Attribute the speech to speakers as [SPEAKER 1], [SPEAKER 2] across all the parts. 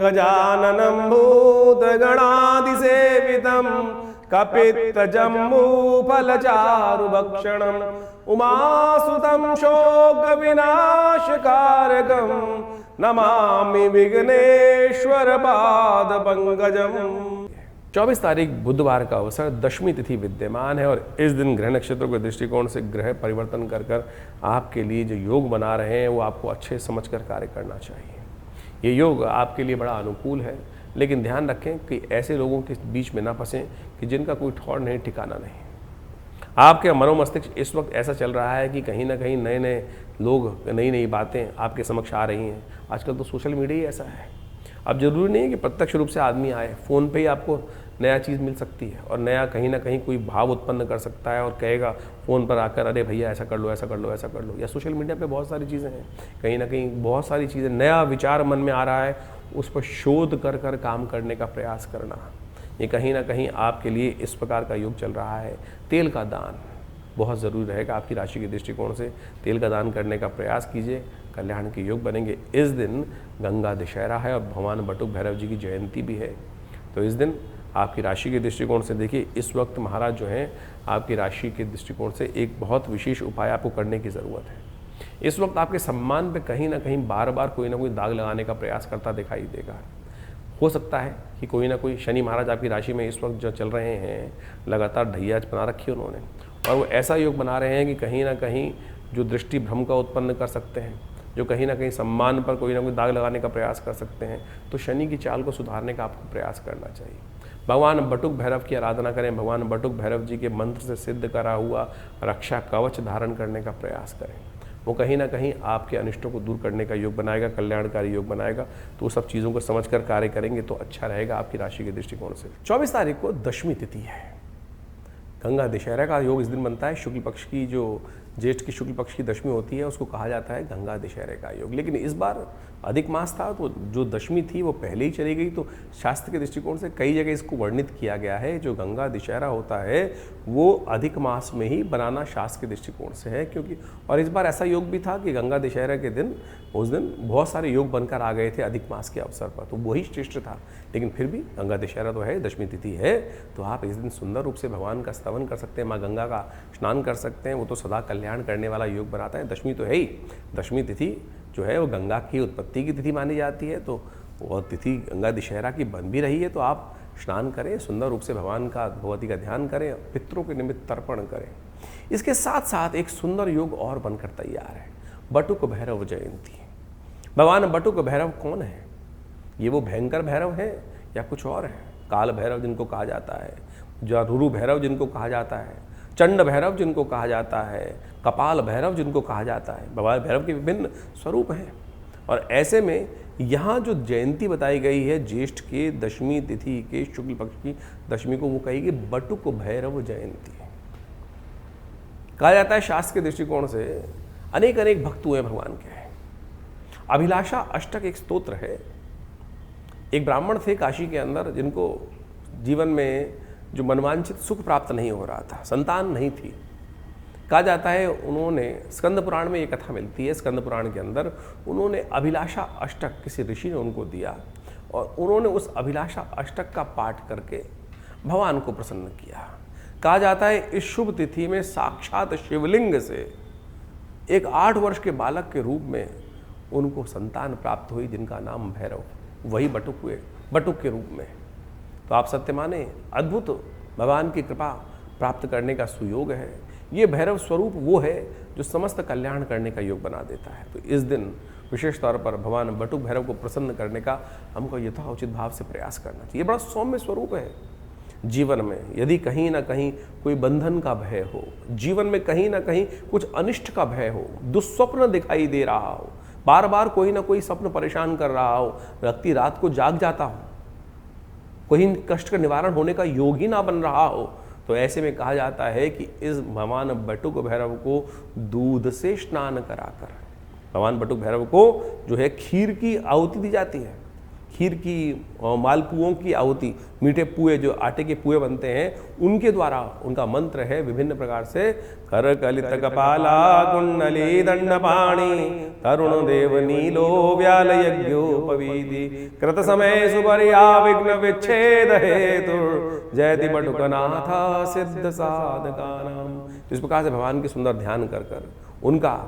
[SPEAKER 1] गजाननं भूतगणाधिसेवितं कपित्थजम्बूफलचारुभक्षणम् उमासुतं शोकविनाशकारकं नमामि विघ्नेश्वर पादपंकजम्। 24 तारीख बुधवार का अवसर, दशमी तिथि विद्यमान है और इस दिन ग्रह नक्षत्रों के दृष्टिकोण से ग्रह परिवर्तन कर आपके लिए जो योग बना रहे हैं वो आपको अच्छे समझकर कार्य करना चाहिए। ये योग आपके लिए बड़ा अनुकूल है, लेकिन ध्यान रखें कि ऐसे लोगों के बीच में ना फंसें कि जिनका कोई ठौर नहीं, ठिकाना नहीं। आपके मनोमस्तिष्क इस वक्त ऐसा चल रहा है कि कहीं ना कहीं नए नए लोग, नई नई बातें आपके समक्ष आ रही हैं। आजकल तो सोशल मीडिया ही ऐसा है। अब जरूरी नहीं है कि प्रत्यक्ष रूप से आदमी आए, फ़ोन पे ही आपको नया चीज़ मिल सकती है और नया कहीं ना कहीं कोई भाव उत्पन्न कर सकता है और कहेगा फ़ोन पर आकर, अरे भैया ऐसा कर लो, ऐसा कर लो, ऐसा कर लो। या सोशल मीडिया पे बहुत सारी चीज़ें हैं, कहीं ना कहीं बहुत सारी चीज़ें, नया विचार मन में आ रहा है, उस पर शोध कर काम करने का प्रयास करना, ये कहीं ना कहीं आपके लिए इस प्रकार का योग चल रहा है। तेल का दान बहुत ज़रूरी रहेगा आपकी राशि के दृष्टिकोण से। तेल का दान करने का प्रयास कीजिए, कल्याण के योग बनेंगे। इस दिन गंगा दशहरा है और भगवान बटुक भैरव जी की जयंती भी है। तो इस दिन आपकी राशि के दृष्टिकोण से देखिए, इस वक्त महाराज जो हैं आपकी राशि के दृष्टिकोण से एक बहुत विशेष उपाय आपको करने की ज़रूरत है। इस वक्त आपके सम्मान पे कहीं ना कहीं बार बार कोई ना कोई दाग लगाने का प्रयास करता दिखाई देगा। हो सकता है कि कोई ना कोई शनि महाराज आपकी राशि में इस वक्त जो चल रहे हैं, लगातार ढैया बना रखी है उन्होंने, और वो ऐसा योग बना रहे हैं कि कहीं ना कहीं जो दृष्टि भ्रम का उत्पन्न कर सकते हैं, जो कहीं ना कहीं सम्मान पर कोई ना कोई दाग लगाने का प्रयास कर सकते हैं। तो शनि की चाल को सुधारने का आपको प्रयास करना चाहिए। भगवान बटुक भैरव की आराधना करें, भगवान बटुक भैरव जी के मंत्र से सिद्ध करा हुआ रक्षा कवच धारण करने का प्रयास करें। वो कहीं ना कहीं आपके अनिष्टों को दूर करने का योग बनाएगा, कल्याणकारी योग बनाएगा। तो सब चीज़ों को समझकर कार्य करेंगे तो अच्छा रहेगा आपकी राशि के दृष्टिकोण से। 24 तारीख को दशमी तिथि है, गंगा दशहरा का योग इस दिन बनता है। शुक्ल पक्ष की, जो ज्येष्ठ की शुक्ल पक्ष की दशमी होती है, उसको कहा जाता है गंगा दशहरे का योग। लेकिन इस बार अधिक मास था, तो जो दशमी थी वो पहले ही चली गई। तो शास्त्र के दृष्टिकोण से कई जगह इसको वर्णित किया गया है। जो गंगा दशहरा होता है वो अधिक मास में ही बनाना शास्त्र के दृष्टिकोण से है, क्योंकि और इस बार ऐसा योग भी था कि गंगा दशहरा के दिन, उस दिन बहुत सारे योग बनकर आ गए थे अधिक मास के अवसर पर, तो वही श्रेष्ठ था। लेकिन फिर भी गंगा दशहरा तो है, दशमी तिथि है, तो आप इस दिन सुंदर रूप से भगवान का स्तवन कर सकते हैं, माँ गंगा का स्नान कर सकते हैं। वो तो सदा कल्याण करने वाला योग बनाता है। दशमी तो है ही, दशमी तिथि जो है वो गंगा की उत्पत्ति की तिथि मानी जाती है। तो वो तिथि गंगा दशहरा की बन भी रही है। तो आप स्नान करें, सुंदर रूप से भगवान का, भगवती का ध्यान करें, पितरों के निमित्त तर्पण करें। इसके साथ साथ एक सुंदर योग और बनकर तैयार है, बटुक भैरव जयंती। भगवान बटुक भैरव कौन है? ये वो भयंकर भैरव है या कुछ और है? काल भैरव जिनको कहा जाता है, जारुरु भैरव जिनको कहा जाता है, चंड भैरव जिनको कहा जाता है, कपाल भैरव जिनको कहा जाता है। भगवान भैरव के विभिन्न स्वरूप हैं। और ऐसे में यहाँ जो जयंती बताई गई है, ज्येष्ठ के दशमी तिथि के शुक्ल पक्ष की दशमी को, वो कहेगी बटुक भैरव जयंती। कहा जाता है शास्त्र के दृष्टिकोण से अनेक अनेक भक्त हुए भगवान के। अभिलाषा अष्टक एक स्तोत्र है। एक ब्राह्मण थे काशी के अंदर, जिनको जीवन में जो मनवांछित सुख प्राप्त नहीं हो रहा था, संतान नहीं थी। कहा जाता है उन्होंने, स्कंद पुराण में ये कथा मिलती है, स्कंद पुराण के अंदर उन्होंने अभिलाषा अष्टक किसी ऋषि ने उनको दिया और उन्होंने उस अभिलाषा अष्टक का पाठ करके भगवान को प्रसन्न किया। कहा जाता है इस शुभ तिथि में साक्षात शिवलिंग से एक 8 वर्ष के बालक के रूप में उनको संतान प्राप्त हुई, जिनका नाम भैरव, वही बटुक हुए, बटुक के रूप में। तो आप सत्य माने, अद्भुत भगवान की कृपा प्राप्त करने का सुयोग है। ये भैरव स्वरूप वो है जो समस्त कल्याण करने का योग बना देता है। तो इस दिन विशेष तौर पर भगवान बटुक भैरव को प्रसन्न करने का हमको यथाउचित भाव से प्रयास करना चाहिए। बड़ा सौम्य स्वरूप है। जीवन में यदि कहीं ना कहीं कोई बंधन का भय हो, जीवन में कहीं ना कहीं कुछ अनिष्ट का भय हो, दुस्वप्न दिखाई दे रहा हो, बार बार कोई ना कोई स्वप्न परेशान कर रहा हो, व्यक्ति रात को जाग जाता हो, कोई कष्ट का निवारण होने का योग ही ना बन रहा हो, तो ऐसे में कहा जाता है कि इस भगवान बटुक भैरव को दूध से स्नान कराकर, भगवान बटुक भैरव को जो है खीर की आहुति दी जाती है। खीर की मालपुओं की आहुति, मीठे पुए जो आटे के पुए बनते हैं उनके द्वारा, उनका मंत्र है विभिन्न प्रकार से कर कलित कपाला कुंडली दंडपाणी तरुण देव नीलो व्याल यज्ञोपवीति कृत समय सुपर्या विघ्न विच्छेद हेतु जयति बटुकनाथा सिद्ध साधकानाम। इस प्रकार से भगवान के सुंदर ध्यान कर कर उनका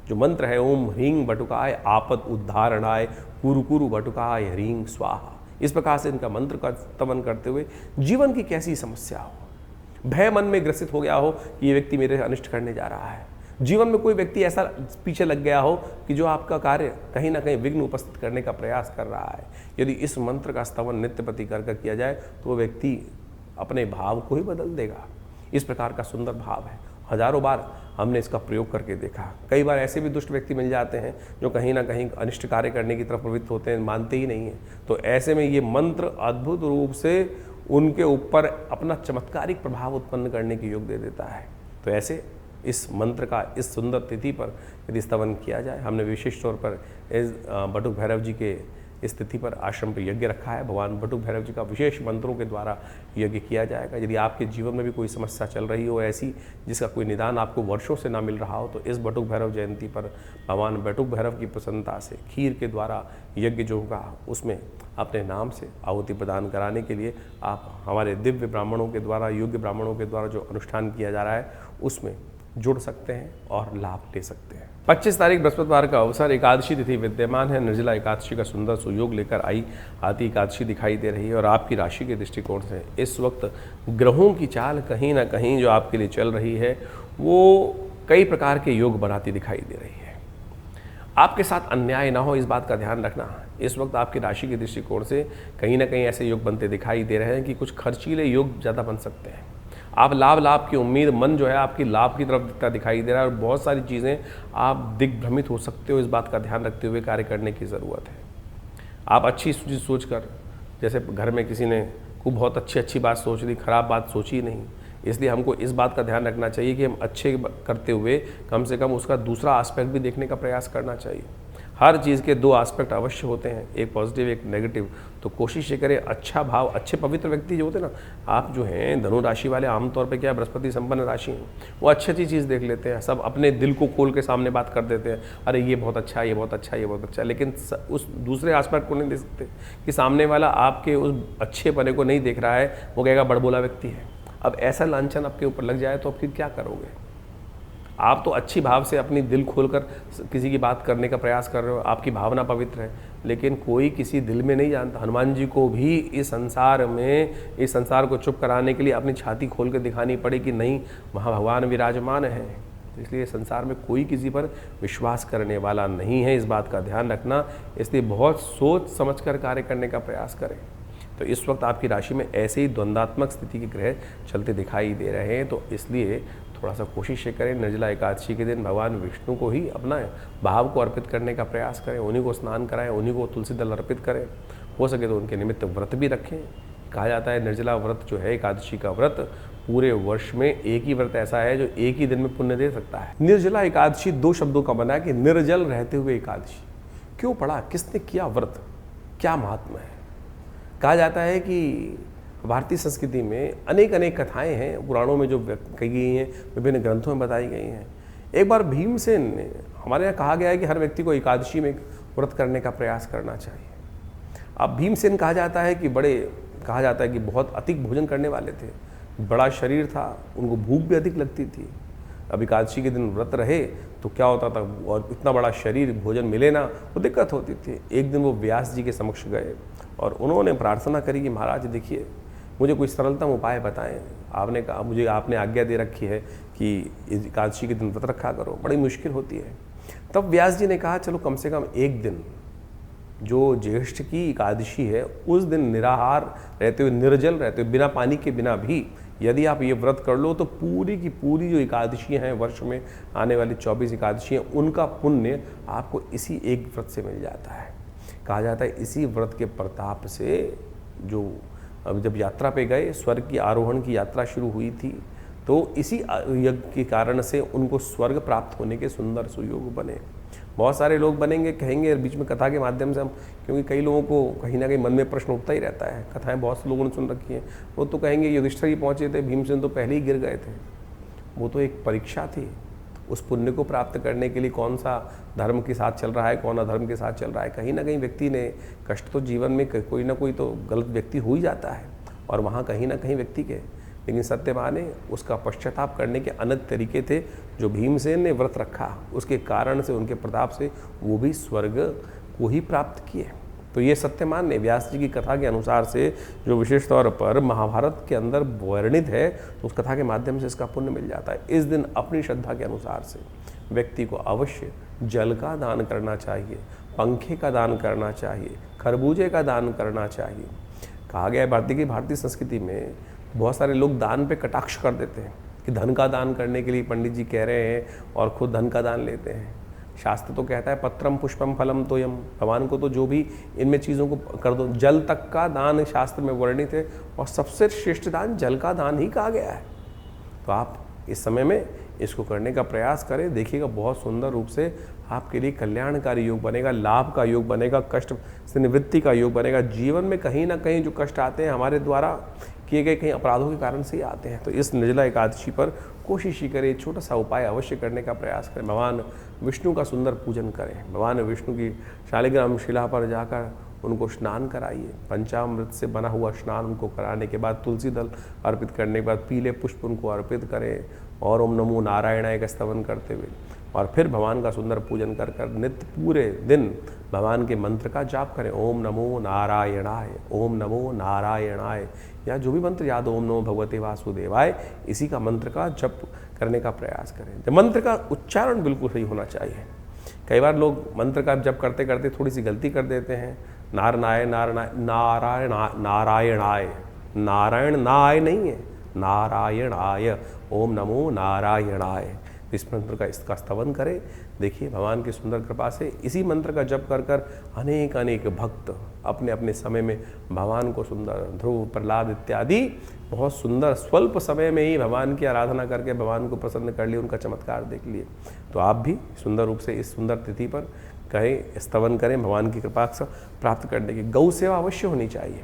[SPEAKER 1] जो मंत्र है ओम ह्रीं बटुकाय आपद उद्धारणाय कुरु बटुकाय ह्रीं स्वाहा, इस प्रकार से इनका मंत्र का स्तवन करते हुए जीवन की कैसी समस्या हो, भय मन में ग्रसित हो गया हो कि ये व्यक्ति मेरे अनिष्ट करने जा रहा है, जीवन में कोई व्यक्ति ऐसा पीछे लग गया हो कि जो आपका कार्य कहीं ना कहीं विघ्न उपस्थित करने का प्रयास कर रहा है, यदि इस मंत्र का स्तवन नित्य प्रति कर किया जाए तो वो व्यक्ति अपने भाव को ही बदल देगा। इस प्रकार का सुंदर भाव है। हजारों बार हमने इसका प्रयोग करके देखा। कई बार ऐसे भी दुष्ट व्यक्ति मिल जाते हैं जो कहीं ना कहीं अनिष्ट कार्य करने की तरफ प्रवृत्त होते हैं, मानते ही नहीं हैं। तो ऐसे में ये मंत्र अद्भुत रूप से उनके ऊपर अपना चमत्कारिक प्रभाव उत्पन्न करने की योग दे देता है। तो ऐसे इस मंत्र का इस सुंदर तिथि पर यदि स्तवन किया जाए, हमने विशेष तौर पर इस बटुक भैरव जी के इस तिथि पर आश्रम पर यज्ञ रखा है। भगवान बटुक भैरव जी का विशेष मंत्रों के द्वारा यज्ञ किया जाएगा। यदि आपके जीवन में भी कोई समस्या चल रही हो ऐसी जिसका कोई निदान आपको वर्षों से ना मिल रहा हो, तो इस बटुक भैरव जयंती पर भगवान बटुक भैरव की प्रसन्नता से खीर के द्वारा यज्ञ जो होगा उसमें अपने नाम से आहुति प्रदान कराने के लिए आप हमारे दिव्य ब्राह्मणों के द्वारा, योग्य ब्राह्मणों के द्वारा जो अनुष्ठान किया जा रहा है उसमें जुड़ सकते हैं और लाभ ले सकते हैं। 25 तारीख बृहस्पतिवार का अवसर, एकादशी तिथि विद्यमान है। निर्जला एकादशी का सुंदर सुयोग लेकर आई आती एकादशी दिखाई दे रही है और आपकी राशि के दृष्टिकोण से इस वक्त ग्रहों की चाल कहीं ना कहीं जो आपके लिए चल रही है वो कई प्रकार के योग बनाती दिखाई दे रही है। आपके साथ अन्याय ना हो इस बात का ध्यान रखना। इस वक्त आपकी राशि के दृष्टिकोण से कहीं ना कहीं ऐसे योग बनते दिखाई दे रहे हैं कि कुछ खर्चीले योग ज़्यादा बन सकते हैं। आप लाभ की उम्मीद, मन जो है आपकी लाभ की तरफ दिखता दिखाई दे रहा है और बहुत सारी चीज़ें आप दिग्भ्रमित हो सकते हो। इस बात का ध्यान रखते हुए कार्य करने की ज़रूरत है। आप अच्छी चीज़ सोचकर, जैसे घर में किसी ने खूब बहुत अच्छी बात सोच ली, खराब बात सोची नहीं, इसलिए हमको इस बात का ध्यान रखना चाहिए कि हम अच्छे करते हुए कम से कम उसका दूसरा एस्पेक्ट भी देखने का प्रयास करना चाहिए। हर चीज़ के दो एस्पेक्ट अवश्य होते हैं, एक पॉजिटिव एक नेगेटिव। तो कोशिश ये करें अच्छा भाव, अच्छे पवित्र व्यक्ति जो होते हैं ना, आप जो हैं धनु राशि वाले आमतौर पे क्या बृहस्पति संपन्न राशि हैं, वो अच्छी चीज़ देख लेते हैं, सब अपने दिल को खोल के सामने बात कर देते हैं, अरे ये बहुत अच्छा है, ये बहुत अच्छा है, ये बहुत अच्छा है, लेकिन उस दूसरे एस्पेक्ट को नहीं देख सकते कि सामने वाला आपके उस अच्छे पने को नहीं देख रहा है, वो कहेगा बड़बोला व्यक्ति है। अब ऐसा लांछन आपके ऊपर लग जाए तो आप फिर क्या करोगे? आप तो अच्छी भाव से अपनी दिल खोलकर किसी की बात करने का प्रयास कर रहे हो, आपकी भावना पवित्र है, लेकिन कोई किसी दिल में नहीं जानता। हनुमान जी को भी इस संसार में, इस संसार को चुप कराने के लिए अपनी छाती खोल कर दिखानी पड़ी कि नहीं, वहाँ भगवान विराजमान है। तो इसलिए संसार में कोई किसी पर विश्वास करने वाला नहीं है, इस बात का ध्यान रखना। इसलिए बहुत सोच समझ कर कार्य करने का प्रयास करें। तो इस वक्त आपकी राशि में ऐसे ही द्वंद्वात्मक स्थिति के ग्रह चलते दिखाई दे रहे हैं, तो इसलिए थोड़ा सा कोशिश करें निर्जला एकादशी के दिन भगवान विष्णु को ही अपना भाव को अर्पित करने का प्रयास करें, उन्हीं को स्नान कराएं, उन्हीं को तुलसी दल अर्पित करें, हो सके तो उनके निमित्त व्रत भी रखें। कहा जाता है निर्जला व्रत जो है, एकादशी का व्रत, पूरे वर्ष में एक ही व्रत ऐसा है जो एक ही दिन में पुण्य दे सकता है। निर्जला एकादशी दो शब्दों का बना है कि निर्जल रहते हुए एकादशी। क्यों पढ़ा, किसने किया व्रत, क्या महात्मा है? कहा जाता है कि भारतीय संस्कृति में अनेक कथाएं हैं, पुराणों में जो कही गई हैं, विभिन्न ग्रंथों में बताई गई हैं। एक बार भीमसेन ने, हमारे यहाँ कहा गया है कि हर व्यक्ति को एकादशी में व्रत करने का प्रयास करना चाहिए। अब भीमसेन कहा जाता है कि बहुत अधिक भोजन करने वाले थे, बड़ा शरीर था, उनको भूख भी अधिक लगती थी। अब एकादशी के दिन व्रत रहे तो क्या होता था, और इतना बड़ा शरीर, भोजन मिले ना तो दिक्कत होती थी। एक दिन वो व्यास जी के समक्ष गए और उन्होंने प्रार्थना करी कि महाराज देखिए, मुझे कोई सरलतम उपाय बताएं। आपने कहा, मुझे आपने आज्ञा दे रखी है कि एकादशी के दिन व्रत रखा करो, बड़ी मुश्किल होती है। तब व्यास जी ने कहा चलो कम से कम एक दिन, जो ज्येष्ठ की एकादशी है, उस दिन निराहार रहते हुए, निर्जल रहते हुए, बिना पानी के बिना भी यदि आप ये व्रत कर लो तो पूरी की पूरी जो एकादशी हैं, वर्ष में आने वाली 24 एकादशी हैं, उनका पुण्य आपको इसी एक व्रत से मिल जाता है। कहा जाता है इसी व्रत के प्रताप से जो अब जब यात्रा पे गए, स्वर्ग की आरोहण की यात्रा शुरू हुई थी, तो इसी यज्ञ के कारण से उनको स्वर्ग प्राप्त होने के सुंदर सुयोग बने। बहुत सारे लोग बनेंगे, कहेंगे बीच में कथा के माध्यम से हम, क्योंकि कई लोगों को कहीं ना कहीं मन में प्रश्न उठता ही रहता है, कथाएं बहुत से लोगों ने सुन रखी हैं, वो तो कहेंगे युधिष्ठिर ही पहुँचे थे, भीमसेन तो पहले ही गिर गए थे। वो तो एक परीक्षा थी, उस पुण्य को प्राप्त करने के लिए कौन सा धर्म के साथ चल रहा है, कौन अधर्म के साथ चल रहा है। कहीं ना कहीं व्यक्ति ने कष्ट तो जीवन में कोई ना कोई तो गलत व्यक्ति हो ही जाता है, और वहाँ कहीं ना कहीं व्यक्ति के, लेकिन सत्यवान उसका पश्चाताप करने के अनेक तरीके थे। जो भीमसेन ने व्रत रखा, उसके कारण से, उनके प्रताप से वो भी स्वर्ग को ही प्राप्त किए। तो ये सत्यवान ने व्यास जी की कथा के अनुसार से जो विशेष तौर पर महाभारत के अंदर वर्णित है, तो उस कथा के माध्यम से इसका पुण्य मिल जाता है। इस दिन अपनी श्रद्धा के अनुसार से व्यक्ति को अवश्य जल का दान करना चाहिए, पंखे का दान करना चाहिए, खरबूजे का दान करना चाहिए। कहा गया है भारतीय संस्कृति में बहुत सारे लोग दान पे कटाक्ष कर देते हैं कि धन का दान करने के लिए पंडित जी कह रहे हैं और खुद धन का दान लेते हैं। शास्त्र तो कहता है पत्रम पुष्पम फलम तोयम, भगवान को तो जो भी इनमें चीज़ों को कर दो, जल तक का दान शास्त्र में वर्णित है, और सबसे श्रेष्ठ दान जल का दान ही कहा गया है। तो आप इस समय में इसको करने का प्रयास करें, देखिएगा बहुत सुंदर रूप से आपके लिए कल्याणकारी योग बनेगा, लाभ का योग बनेगा, कष्ट से निवृत्ति का योग बनेगा। जीवन में कहीं ना कहीं जो कष्ट आते हैं हमारे द्वारा किए गए कहीं अपराधों के कारण से ही आते हैं। तो इस निर्जला एकादशी पर कोशिश ही करें, छोटा सा उपाय अवश्य करने का प्रयास करें। भगवान विष्णु का सुंदर पूजन करें, भगवान विष्णु की शालिग्राम शिला पर जाकर उनको स्नान कराइए, पंचामृत से बना हुआ स्नान उनको कराने के बाद तुलसी दल अर्पित करने के बाद पीले पुष्प उनको अर्पित करें, और ओम नमो नारायणाय का स्तवन करते हुए, और फिर भगवान का सुंदर पूजन कर कर नित्य पूरे दिन भगवान के मंत्र का जाप करें। ओम नमो नारायणाय, ओम नमो नारायणाय, या जो भी मंत्र याद, ओम नमो भगवते वासुदेवाय, इसी का मंत्र का जप करने का प्रयास करें। जब मंत्र का उच्चारण बिल्कुल सही होना चाहिए। कई बार लोग मंत्र का जप करते करते थोड़ी सी गलती कर देते हैं, नारायण नारायणाय, नारायण नाय नहीं है, नारायणाय, ओम नमो नारायणाय, इस मंत्र का इसका स्तवन करें। देखिए भगवान की सुंदर कृपा से इसी मंत्र का जप कर कर अनेक अनेक भक्त अपने अपने समय में भगवान को सुंदर, ध्रुव, प्रहलाद इत्यादि बहुत सुंदर स्वल्प समय में ही भगवान की आराधना करके भगवान को प्रसन्न कर लिए, उनका चमत्कार देख लिए। तो आप भी सुंदर रूप से इस सुंदर तिथि पर कहें, स्तवन करें भगवान की कृपा से प्राप्त करने की। गौ सेवा अवश्य होनी चाहिए,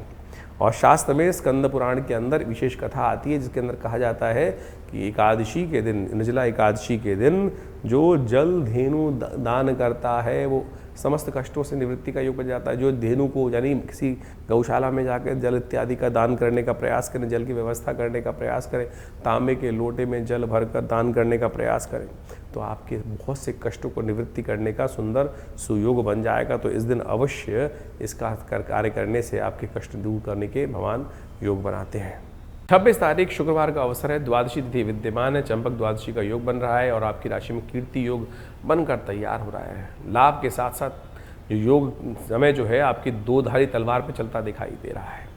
[SPEAKER 1] और शास्त्र में स्कंद पुराण के अंदर विशेष कथा आती है जिसके अंदर कहा जाता है कि एकादशी के दिन, निर्जला एकादशी के दिन जो जल धेनु दान करता है वो समस्त कष्टों से निवृत्ति का योग बन जाता है। जो धेनु को, यानी किसी गौशाला में जाकर जल इत्यादि का दान करने का प्रयास करें, जल की व्यवस्था करने का प्रयास करें, तांबे के लोटे में जल भरकर दान करने का प्रयास करें, तो आपके बहुत से कष्टों को निवृत्ति करने का सुंदर सुयोग बन जाएगा। तो इस दिन अवश्य इसका कार्य करने से आपके कष्ट दूर करने के भगवान योग बनाते हैं। 26 तारीख शुक्रवार का अवसर है, द्वादशी तिथि विद्यमान है, चंपक द्वादशी का योग बन रहा है और आपकी राशि में कीर्ति योग बनकर तैयार हो रहा है। लाभ के साथ साथ योग समय जो है आपकी दो धारी तलवार पे चलता दिखाई दे रहा है।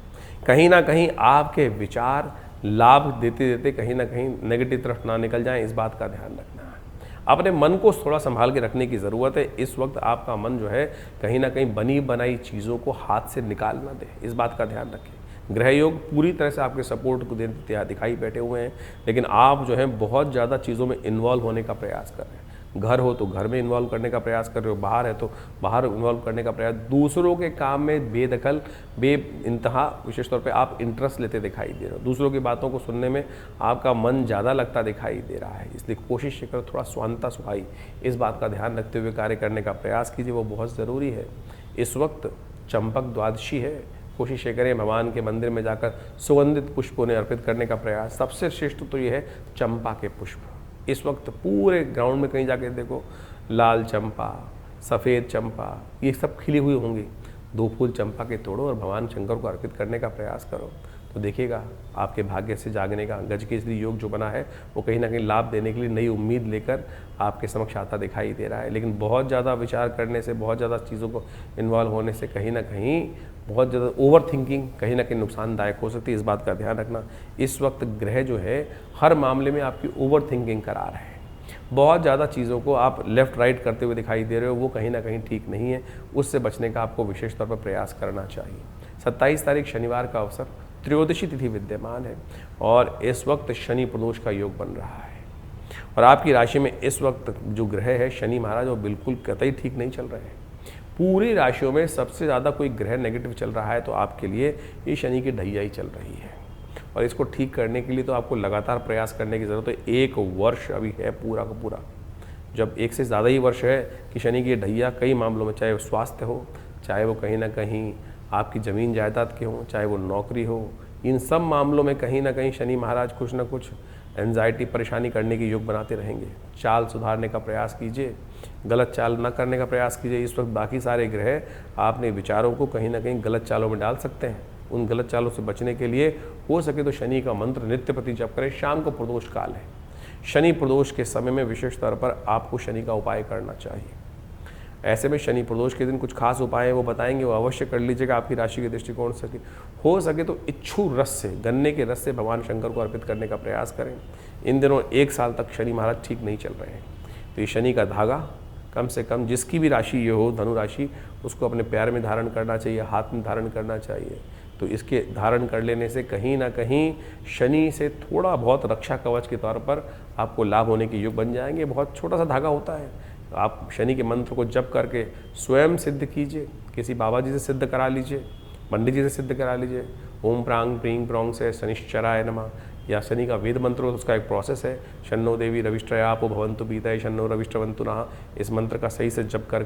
[SPEAKER 1] कहीं ना कहीं आपके विचार लाभ देते देते कहीं ना कहीं नेगेटिव तरफ ना निकल जाएं, इस बात का ध्यान रखना है। अपने मन को थोड़ा संभाल के रखने की ज़रूरत है। इस वक्त आपका मन जो है कहीं ना कहीं बनी बनाई चीज़ों को हाथ से निकाल ना दे, इस बात का ध्यान रखें। ग्रह योग पूरी तरह से आपके सपोर्ट को देते दिखाई बैठे हुए हैं, लेकिन आप जो है बहुत ज़्यादा चीज़ों में इन्वॉल्व होने का प्रयास कर रहे हैं। घर हो तो घर में इन्वॉल्व करने का प्रयास कर रहे हो, बाहर है तो बाहर इन्वॉल्व करने का प्रयास, दूसरों के काम में बेदखल इंतहा विशेष तौर पे आप इंटरेस्ट लेते दिखाई दे रहे हो, दूसरों की बातों को सुनने में आपका मन ज़्यादा लगता दिखाई दे रहा है। इसलिए कोशिश करो थोड़ा स्वांतता सुखाई, इस बात का ध्यान रखते हुए कार्य करने का प्रयास कीजिए, वो बहुत ज़रूरी है। इस वक्त चंपक द्वादशी है, कोशिश करें भगवान के मंदिर में जाकर सुगंधित पुष्पों ने अर्पित करने का प्रयास। सबसे श्रेष्ठ तो ये है चंपा के पुष्प। इस वक्त पूरे ग्राउंड में कहीं जाके देखो, लाल चंपा, सफ़ेद चंपा, ये सब खिली हुई होंगी। 2 फूल चंपा के तोड़ो और भगवान शंकर को अर्पित करने का प्रयास करो, तो देखिएगा आपके भाग्य से जागने का गजकेसरी योग जो बना है वो कहीं ना कहीं लाभ देने के लिए नई उम्मीद लेकर आपके समक्ष आता दिखाई दे रहा है। लेकिन बहुत ज़्यादा विचार करने से, बहुत ज़्यादा चीज़ों को इन्वॉल्व होने से कहीं ना कहीं बहुत ज़्यादा ओवर थिंकिंग कहीं ना कहीं नुकसानदायक हो सकती है, इस बात का ध्यान रखना। इस वक्त ग्रह जो है हर मामले में आपकी ओवर थिंकिंग करा रहे हैं, बहुत ज़्यादा चीज़ों को आप लेफ़्ट राइट करते हुए दिखाई दे रहे हो, वो कहीं ना कहीं ठीक नहीं है। उससे बचने का आपको विशेष तौर पर प्रयास करना चाहिए। 27 तारीख शनिवार का अवसर, त्रयोदशी तिथि विद्यमान है और इस वक्त शनि प्रदोष का योग बन रहा है और आपकी राशि में इस वक्त जो ग्रह है शनि महाराज वो बिल्कुल कतई ठीक नहीं चल रहे हैं। पूरी राशियों में सबसे ज़्यादा कोई ग्रह नेगेटिव चल रहा है तो आपके लिए ये शनि की ढैया ही चल रही है, और इसको ठीक करने के लिए तो आपको लगातार प्रयास करने की ज़रूरत है। 1 वर्ष अभी है पूरा का पूरा, जब 1 से ज़्यादा ही वर्ष है कि शनि की ढैया कई मामलों में, चाहे वो स्वास्थ्य हो, चाहे वो कहीं ना कहीं आपकी ज़मीन जायदाद के हों, चाहे वो नौकरी हो, इन सब मामलों में कहीं ना कहीं शनि महाराज कुछ ना कुछ एंजाइटी परेशानी करने की योग बनाते रहेंगे। चाल सुधारने का प्रयास कीजिए, गलत चाल न करने का प्रयास कीजिए। इस वक्त बाकी सारे ग्रह आपने विचारों को कहीं ना कहीं गलत चालों में डाल सकते हैं। उन गलत चालों से बचने के लिए हो सके तो शनि का मंत्र नित्य प्रति जप करें। शाम को प्रदोष काल है, शनि प्रदोष के समय में विशेष तौर पर आपको शनि का उपाय करना चाहिए। ऐसे में शनि प्रदोष के दिन कुछ खास उपाय हैं वो बताएंगे, वो अवश्य कर लीजिएगा आपकी राशि के दृष्टिकोण से। हो सके तो इच्छू रस से, गन्ने के रस से भगवान शंकर को अर्पित करने का प्रयास करें। इन दिनों 1 साल तक शनि महाराज ठीक नहीं चल रहे हैं, तो ये शनि का धागा कम से कम जिसकी भी राशि ये हो, धनु राशि, उसको अपने पैर में धारण करना चाहिए, हाथ में धारण करना चाहिए। तो इसके धारण कर लेने से कहीं ना कहीं शनि से थोड़ा बहुत रक्षा कवच के तौर पर आपको लाभ होने के योग बन जाएंगे। बहुत छोटा सा धागा होता है, आप शनि के मंत्र को जप करके स्वयं सिद्ध कीजिए, किसी बाबा जी से सिद्ध करा लीजिए, पंडित जी से सिद्ध करा लीजिए। ओम प्रांग प्रींग प्रोंग से शनिश्चराय नमः, या शनि का वेद मंत्र हो, उसका एक प्रोसेस है। शन्नो देवी रविष्ट्रयापो भवन्तु पीतये शन्नो रविष्ट्रवन्तु नः। इस मंत्र का सही से जप कर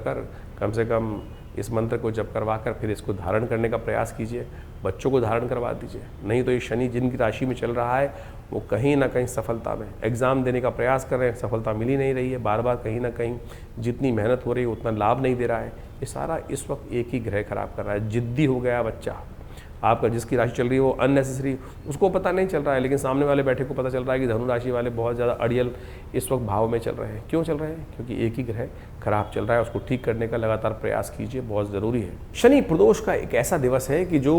[SPEAKER 1] कम से कम इस मंत्र को जप करवा कर फिर इसको धारण करने का प्रयास कीजिए। बच्चों को धारण करवा दीजिए, नहीं तो ये शनि जिनकी राशि में चल रहा है वो कहीं ना कहीं सफलता में, एग्ज़ाम देने का प्रयास कर रहे हैं, सफलता मिल ही नहीं रही है, बार बार कहीं ना कहीं जितनी मेहनत हो रही है उतना लाभ नहीं दे रहा है। ये सारा इस वक्त एक ही ग्रह खराब कर रहा है। जिद्दी हो गया बच्चा आपका, जिसकी राशि चल रही है वो अननेसेसरी, उसको पता नहीं चल रहा है, लेकिन सामने वाले बैठे को पता चल रहा है कि धनु राशि वाले बहुत ज़्यादा अड़ियल इस वक्त भाव में चल रहे हैं। क्यों चल रहे हैं? क्योंकि एक ही ग्रह खराब चल रहा है, उसको ठीक करने का लगातार प्रयास कीजिए, बहुत ज़रूरी है। शनि प्रदोष का एक ऐसा दिवस है कि जो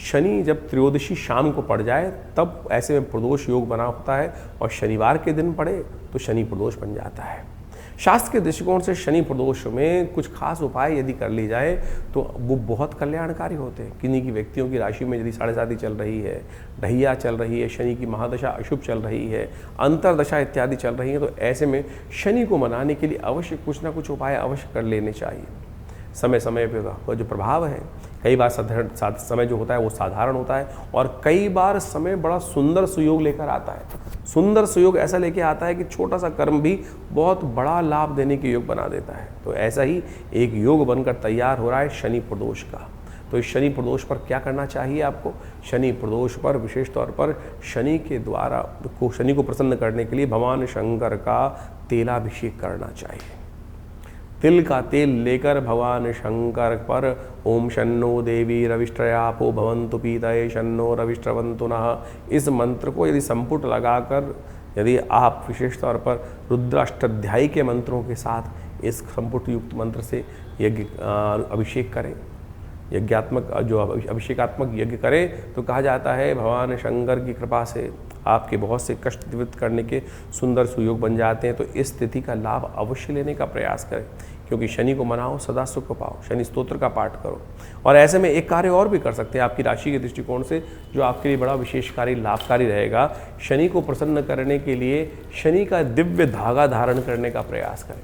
[SPEAKER 1] शनि जब त्रयोदशी शाम को पड़ जाए तब ऐसे में प्रदोष योग बना होता है, और शनिवार के दिन पड़े तो शनि प्रदोष बन जाता है। शास्त्र के दृष्टिकोण से शनि प्रदोष में कुछ खास उपाय यदि कर ली जाए तो वो बहुत कल्याणकारी होते हैं। किन्हीं की व्यक्तियों की राशि में यदि 7.5 चल रही है, ढैया चल रही है, शनि की महादशा अशुभ चल रही है, अंतरदशा इत्यादि चल रही है, तो ऐसे में शनि को मनाने के लिए अवश्य कुछ ना कुछ उपाय अवश्य कर लेने चाहिए। समय समय पर जो प्रभाव है, कई बार समय जो होता है वो साधारण होता है, और कई बार समय बड़ा सुंदर सुयोग लेकर आता है। सुंदर सुयोग ऐसा लेके आता है कि छोटा सा कर्म भी बहुत बड़ा लाभ देने के योग बना देता है। तो ऐसा ही एक योग बनकर तैयार हो रहा है शनि प्रदोष का। तो इस शनि प्रदोष पर क्या करना चाहिए आपको? शनि प्रदोष पर विशेष तौर पर शनि के द्वारा शनि को प्रसन्न करने के लिए भगवान शंकर का तेलाभिषेक करना चाहिए। तिल का तेल लेकर भगवान शंकर पर ओम शन्नो देवी रविष्ट्रयापो भवन्तु पीतये शन्नो रविष्ट्रवन्तु नः, इस मंत्र को यदि संपुट लगाकर यदि आप विशेष तौर पर रुद्राष्टाध्यायी के मंत्रों के साथ इस संपुट युक्त मंत्र से यज्ञ अभिषेक करें, यज्ञात्मक जो अभिषेकात्मक यज्ञ करें, तो कहा जाता है भगवान शंकर की कृपा से आपके बहुत से कष्ट निवृत्त करने के सुंदर सुयोग बन जाते हैं। तो इस स्थिति का लाभ अवश्य लेने का प्रयास करें, क्योंकि शनि को मनाओ, सदा सुख पाओ। शनि स्तोत्र का पाठ करो, और ऐसे में एक कार्य और भी कर सकते हैं आपकी राशि के दृष्टिकोण से जो आपके लिए बड़ा विशेषकारी लाभकारी रहेगा। शनि को प्रसन्न करने के लिए शनि का दिव्य धागा धारण करने का प्रयास करें।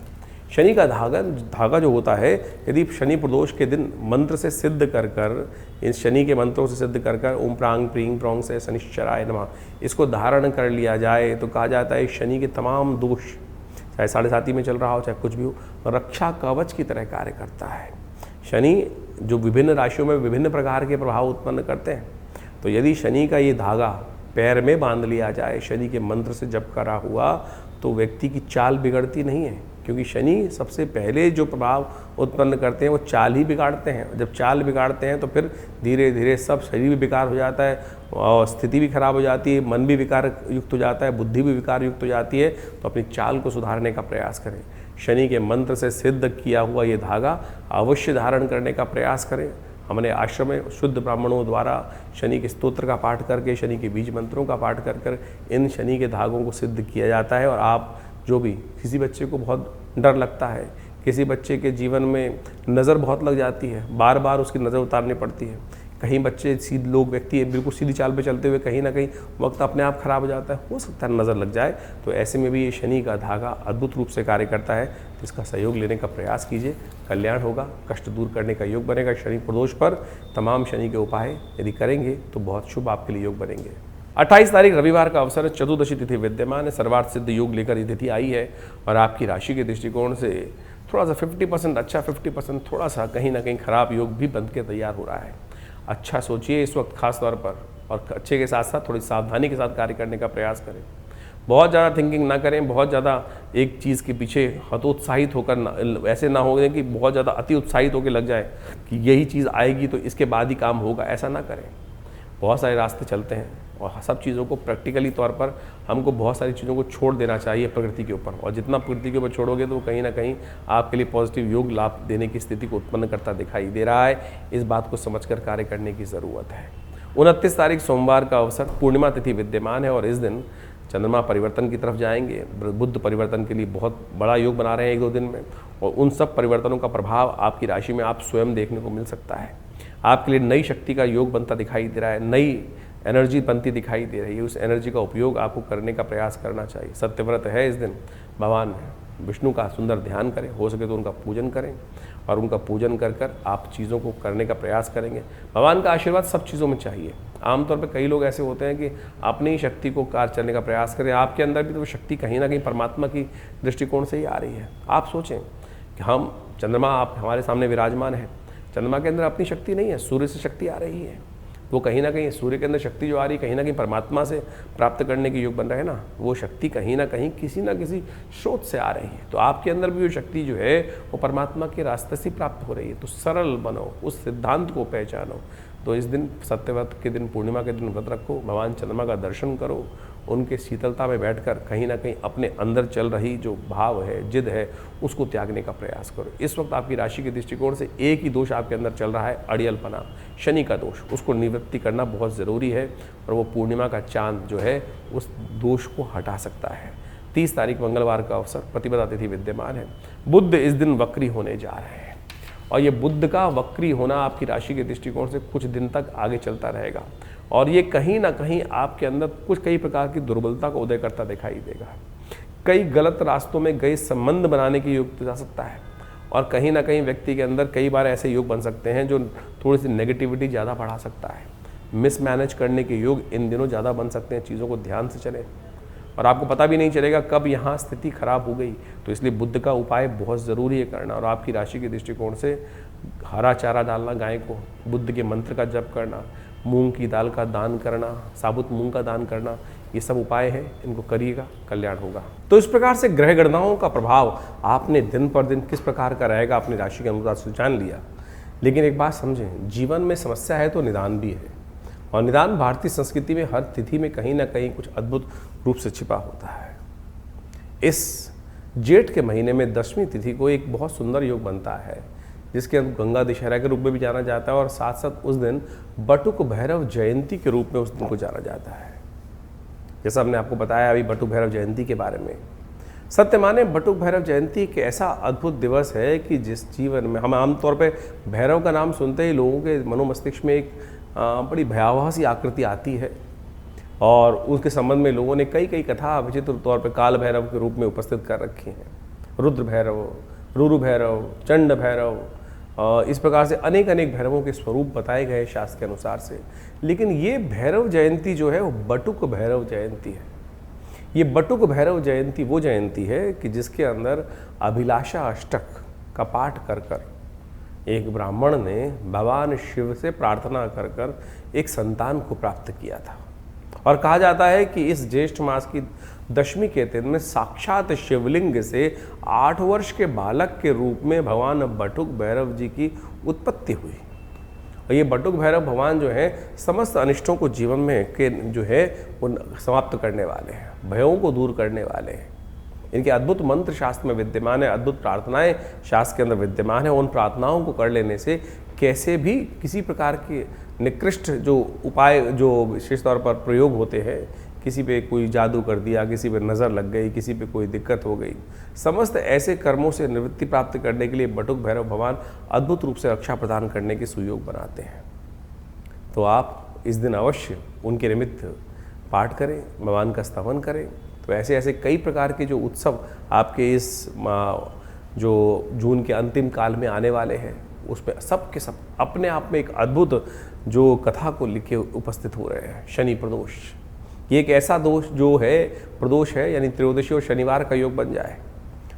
[SPEAKER 1] शनि का धागा जो होता है, यदि शनि प्रदोष के दिन मंत्र से सिद्ध कर इस शनि के मंत्रों से सिद्ध कर ओम प्रांग प्रींग प्रोंग से शनिश्चराय नमः इसको धारण कर लिया जाए तो कहा जाता है शनि के तमाम दोष, चाहे 7.5 में चल रहा हो चाहे कुछ भी हो, रक्षा कवच की तरह कार्य करता है। शनि जो विभिन्न राशियों में विभिन्न प्रकार के प्रभाव उत्पन्न करते हैं, तो यदि शनि का ये धागा पैर में बांध लिया जाए शनि के मंत्र से जप करा हुआ, तो व्यक्ति की चाल बिगड़ती नहीं है, क्योंकि शनि सबसे पहले जो प्रभाव उत्पन्न करते हैं वो चाल ही बिगाड़ते हैं। जब चाल बिगाड़ते हैं तो फिर धीरे धीरे सब शरीर भी विकार हो जाता है, और स्थिति भी खराब हो जाती है, मन भी विकार युक्त हो जाता है, बुद्धि भी विकार युक्त हो जाती है। तो अपनी चाल को सुधारने का प्रयास करें। शनि के मंत्र से सिद्ध किया हुआ ये धागा अवश्य धारण करने का प्रयास करें। हमने आश्रम में शुद्ध ब्राह्मणों द्वारा शनि के स्तोत्र का पाठ करके, शनि के बीज मंत्रों का पाठ कर इन शनि के धागों को सिद्ध किया जाता है। और आप जो भी किसी बच्चे को बहुत डर लगता है, किसी बच्चे के जीवन में नज़र बहुत लग जाती है, बार बार उसकी नज़र उतारनी पड़ती है, कहीं बच्चे सीधे लोग व्यक्ति बिल्कुल सीधी चाल पे चलते हुए कहीं ना कहीं वक्त अपने आप खराब हो जाता है, हो सकता है नज़र लग जाए। तो ऐसे में भी ये शनि का धागा अद्भुत रूप से कार्य करता है, इसका सहयोग लेने का प्रयास कीजिए, कल्याण होगा, कष्ट दूर करने का योग बनेगा। शनि प्रदोष पर तमाम शनि के उपाय यदि करेंगे तो बहुत शुभ आपके लिए योग बनेंगे। 28 तारीख रविवार का अवसर है, चतुर्दशी तिथि विद्यमान है, सर्वार्थ सिद्ध योग लेकर ये तिथि आई है और आपकी राशि के दृष्टिकोण से थोड़ा सा 50% अच्छा, 50% थोड़ा सा कहीं ना कहीं खराब योग भी बन के तैयार हो रहा है। अच्छा सोचिए इस वक्त खास तौर पर, और अच्छे के साथ साथ थोड़ी सावधानी के साथ कार्य करने का प्रयास करें। बहुत ज़्यादा थिंकिंग ना करें, बहुत ज़्यादा एक चीज़ के पीछे हतोत्साहित होकर ऐसे ना हो कि बहुत ज़्यादा अति उत्साहित होकर लग जाए कि यही चीज़ आएगी तो इसके बाद ही काम होगा, ऐसा ना करें। बहुत सारे रास्ते चलते हैं और सब चीज़ों को प्रैक्टिकली तौर पर हमको बहुत सारी चीज़ों को छोड़ देना चाहिए प्रकृति के ऊपर, और जितना प्रकृति के ऊपर छोड़ोगे तो वो कहीं ना कहीं आपके लिए पॉजिटिव योग लाभ देने की स्थिति को उत्पन्न करता दिखाई दे रहा है। इस बात को समझकर कार्य करने की ज़रूरत है। 29 तारीख सोमवार का अवसर, पूर्णिमा तिथि विद्यमान है और इस दिन चंद्रमा परिवर्तन की तरफ जाएंगे। बुध परिवर्तन के लिए बहुत बड़ा योग बना रहे हैं 1-2 दिन में, और उन सब परिवर्तनों का प्रभाव आपकी राशि में आप स्वयं देखने को मिल सकता है। आपके लिए नई शक्ति का योग बनता दिखाई दे रहा है, नई एनर्जी बनती दिखाई दे रही है। उस एनर्जी का उपयोग आपको करने का प्रयास करना चाहिए। सत्यव्रत है इस दिन, भगवान विष्णु का सुंदर ध्यान करें, हो सके तो उनका पूजन करें और उनका पूजन कर कर आप चीज़ों को करने का प्रयास करेंगे। भगवान का आशीर्वाद सब चीज़ों में चाहिए। आमतौर पर कई लोग ऐसे होते हैं कि अपनी ही शक्ति को कार्य करने का प्रयास करें, आपके अंदर भी तो वो शक्ति कहीं ना कहीं परमात्मा की दृष्टिकोण से ही आ रही है। आप सोचें कि हम चंद्रमा आप हमारे सामने विराजमान है, चंद्रमा के अंदर अपनी शक्ति नहीं है, सूर्य से शक्ति आ रही है। वो कहीं ना कहीं सूर्य के अंदर शक्ति जो आ रही है कहीं ना कहीं परमात्मा से प्राप्त करने के योग बन रहे हैं ना, वो शक्ति कहीं ना कहीं किसी ना किसी स्रोत से आ रही है। तो आपके अंदर भी वो शक्ति जो है वो परमात्मा के रास्ते से प्राप्त हो रही है। तो सरल बनो, उस सिद्धांत को पहचानो। तो इस दिन सत्यव्रत के दिन, पूर्णिमा के दिन व्रत रखो, भगवान चंद्रमा का दर्शन करो, उनके शीतलता में बैठकर कहीं ना कहीं अपने अंदर चल रही जो भाव है, जिद है, उसको त्यागने का प्रयास करो। इस वक्त आपकी राशि के दृष्टिकोण से एक ही दोष आपके अंदर चल रहा है, अड़ियलपना, शनि का दोष। उसको निवृत्ति करना बहुत ज़रूरी है और वो पूर्णिमा का चांद जो है उस दोष को हटा सकता है। 30 तारीख मंगलवार का अवसर, प्रतिपदा तिथि विद्यमान है। बुध इस दिन वक्री होने जा रहे हैं और ये बुध का वक्री होना आपकी राशि के दृष्टिकोण से कुछ दिन तक आगे चलता रहेगा और ये कहीं ना कहीं आपके अंदर कई प्रकार की दुर्बलता को उदय करता दिखाई देगा। कई गलत रास्तों में गए संबंध बनाने की योग जा सकता है और कहीं ना कहीं व्यक्ति के अंदर कई बार ऐसे योग बन सकते हैं जो थोड़ी सी नेगेटिविटी ज़्यादा बढ़ा सकता है। मिसमैनेज करने के योग इन दिनों ज़्यादा बन सकते हैं। चीज़ों को ध्यान से चलें और आपको पता भी नहीं चलेगा कब यहाँ स्थिति खराब हो गई। तो इसलिए बुध का उपाय बहुत ज़रूरी है करना और आपकी राशि के दृष्टिकोण से हरा चारा डालना गाय को, बुध के मंत्र का जप करना, मूंग की दाल का दान करना, साबुत मूंग का दान करना, ये सब उपाय हैं, इनको करिएगा, कल्याण होगा। तो इस प्रकार से ग्रह गणनाओं का प्रभाव आपने दिन पर दिन किस प्रकार का रहेगा अपनी राशि के अनुसार से जान लिया। लेकिन एक बात समझें, जीवन में समस्या है तो निदान भी है और निदान भारतीय संस्कृति में हर तिथि में कहीं ना कहीं कुछ अद्भुत रूप से छिपा होता है। इस जेठ के महीने में 10वीं तिथि को एक बहुत सुंदर योग बनता है जिसके गंगा दशहरा के रूप में भी जाना जाता है और साथ साथ उस दिन बटुक भैरव जयंती के रूप में उस दिन को जाना जाता है। जैसा हमने आपको बताया अभी बटुक भैरव जयंती के बारे में, सत्य माने बटुक भैरव जयंती एक ऐसा अद्भुत दिवस है कि जिस जीवन में हम आमतौर पर भैरव का नाम सुनते ही लोगों के मनोमस्तिष्क में एक बड़ी भयावह सी आकृति आती है और उसके संबंध में लोगों ने कई कथा विचित्र तौर पर काल भैरव के रूप में उपस्थित कर रखी हैं। रुद्र भैरव, रुरु भैरव, चंड भैरव, इस प्रकार से अनेक भैरवों के स्वरूप बताए गए शास्त्र के अनुसार से। लेकिन ये भैरव जयंती जो है वो बटुक भैरव जयंती है। ये बटुक भैरव जयंती वो जयंती है कि जिसके अंदर अभिलाषा अष्टक का पाठ कर कर एक ब्राह्मण ने भगवान शिव से प्रार्थना कर कर एक संतान को प्राप्त किया था। और कहा जाता है कि इस ज्येष्ठ मास की 10वीं के दिन में साक्षात शिवलिंग से 8 वर्ष के बालक के रूप में भगवान बटुक भैरव जी की उत्पत्ति हुई। और ये बटुक भैरव भगवान जो है समस्त अनिष्टों को जीवन में के जो है वो समाप्त करने वाले हैं, भयों को दूर करने वाले हैं। इनके अद्भुत मंत्र शास्त्र में विद्यमान है, अद्भुत प्रार्थनाएं शास्त्र के अंदर विद्यमान है। उन प्रार्थनाओं को कर लेने से कैसे भी किसी प्रकार के निकृष्ट जो उपाय जो विशेष तौर पर प्रयोग होते हैं, किसी पे कोई जादू कर दिया, किसी पे नज़र लग गई, किसी पे कोई दिक्कत हो गई, समस्त ऐसे कर्मों से निवृत्ति प्राप्त करने के लिए बटुक भैरव भगवान अद्भुत रूप से रक्षा प्रदान करने के सुयोग बनाते हैं। तो आप इस दिन अवश्य उनके निमित्त पाठ करें, भगवान का स्तवन करें। तो ऐसे ऐसे कई प्रकार के जो उत्सव आपके इस जो जून के अंतिम काल में आने वाले हैं, उसमें सब के सब अपने आप में एक अद्भुत जो कथा को लिखे उपस्थित हो रहे हैं। शनि प्रदोष, ये एक ऐसा दोष जो है, प्रदोष है, यानी त्रयोदशी और शनिवार का योग बन जाए।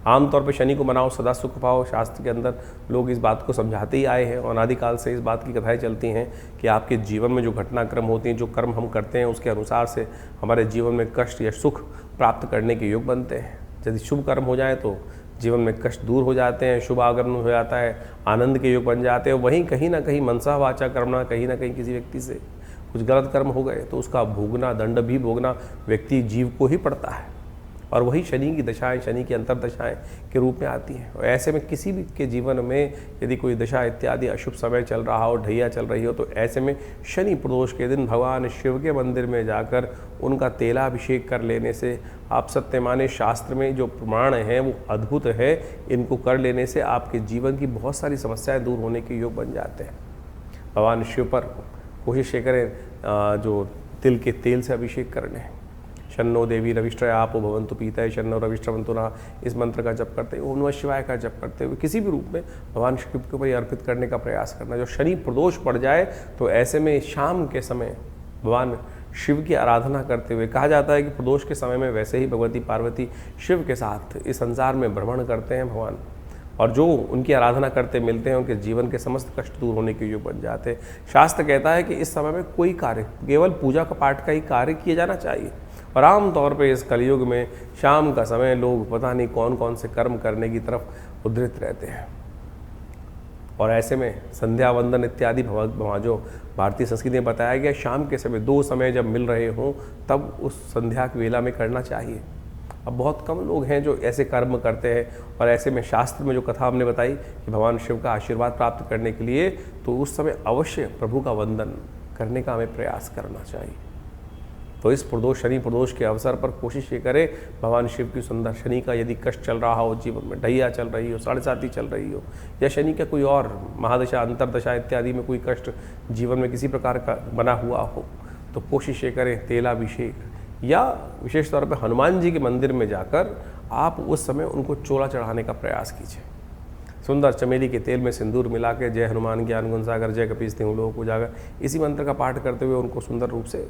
[SPEAKER 1] आमतौर पे शनि को मनाओ सदा सुख पाओ, शास्त्र के अंदर लोग इस बात को समझाते ही आए हैं और अनादिकाल से इस बात की कथाएं चलती हैं कि आपके जीवन में जो घटनाक्रम होती हैं, जो कर्म हम करते हैं, उसके अनुसार से हमारे जीवन में कष्ट या सुख प्राप्त करने के योग बनते हैं। यदि शुभ कर्म हो जाए तो जीवन में कष्ट दूर हो जाते हैं, शुभ आगमन हो जाता है, आनंद के योग बन जाते हैं। वहीं कहीं ना कहीं मनसा वाचा कर्मणा, कहीं ना कहीं किसी व्यक्ति से कुछ गलत कर्म हो गए तो उसका भोगना, दंड भी भोगना व्यक्ति जीव को ही पड़ता है। और वही शनि की दशाएं, शनि की अंतर्दशाएं के रूप में आती हैं। और ऐसे में किसी भी के जीवन में यदि कोई दशा इत्यादि अशुभ समय चल रहा हो, ढैया चल रही हो, तो ऐसे में शनि प्रदोष के दिन भगवान शिव के मंदिर में जाकर उनका तेलाभिषेक कर लेने से, आप सत्य माने शास्त्र में जो प्रमाण हैं वो अद्भुत है, इनको कर लेने से आपके जीवन की बहुत सारी समस्याएं दूर होने के योग बन जाते हैं। भगवान शिव पर कोशिश ये करें जो तिल के तेल से अभिषेक करने। शन्नो देवी रविष्ट्रय आपो भवन्तु पीतय शन्नो रविष्ट्रवन्तु नः, इस मंत्र का जप करते हुए, ओम नमः शिवाय का जप करते हुए किसी भी रूप में भगवान शिव के ऊपर अर्पित करने का प्रयास करना। जो शनि प्रदोष पड़ जाए तो ऐसे में शाम के समय भगवान शिव की आराधना करते हुए, कहा जाता है कि प्रदोष के समय में वैसे ही भगवती पार्वती शिव के साथ इस संसार में भ्रमण करते हैं भगवान, और जो उनकी आराधना करते मिलते हैं उनके जीवन के समस्त कष्ट दूर होने के योग बन जाते हैं। शास्त्र कहता है कि इस समय में कोई कार्य, केवल पूजा का पाठ का ही कार्य किया जाना चाहिए। और आमतौर पे इस कलयुग में शाम का समय लोग पता नहीं कौन कौन से कर्म करने की तरफ उद्धृत रहते हैं। और ऐसे में संध्या वंदन इत्यादि जो भारतीय संस्कृति में बताया गया, शाम के समय 2 समय जब मिल रहे हों तब उस संध्या की वेला में करना चाहिए। अब बहुत कम लोग हैं जो ऐसे कर्म करते हैं। और ऐसे में शास्त्र में जो कथा हमने बताई कि भगवान शिव का आशीर्वाद प्राप्त करने के लिए तो उस समय अवश्य प्रभु का वंदन करने का हमें प्रयास करना चाहिए। तो इस प्रदोष, शनि प्रदोष के अवसर पर कोशिश ये करें भगवान शिव की सुंदर, शनि का यदि कष्ट चल रहा हो, जीवन में ढैया चल रही हो, 7.5 चल रही हो, या शनि का कोई और महादशा, अंतरदशा इत्यादि में कोई कष्ट जीवन में किसी प्रकार का बना हुआ हो, तो कोशिश ये करें तेलाभिषेक, या विशेष तौर पर हनुमान जी के मंदिर में जाकर आप उस समय उनको चोला चढ़ाने का प्रयास कीजिए। सुंदर चमेली के तेल में सिंदूर मिला के जय हनुमान ज्ञान गुण सागर जय कपीस तिहुँ लोक उजागर, इसी मंत्र का पाठ करते हुए उनको सुंदर रूप से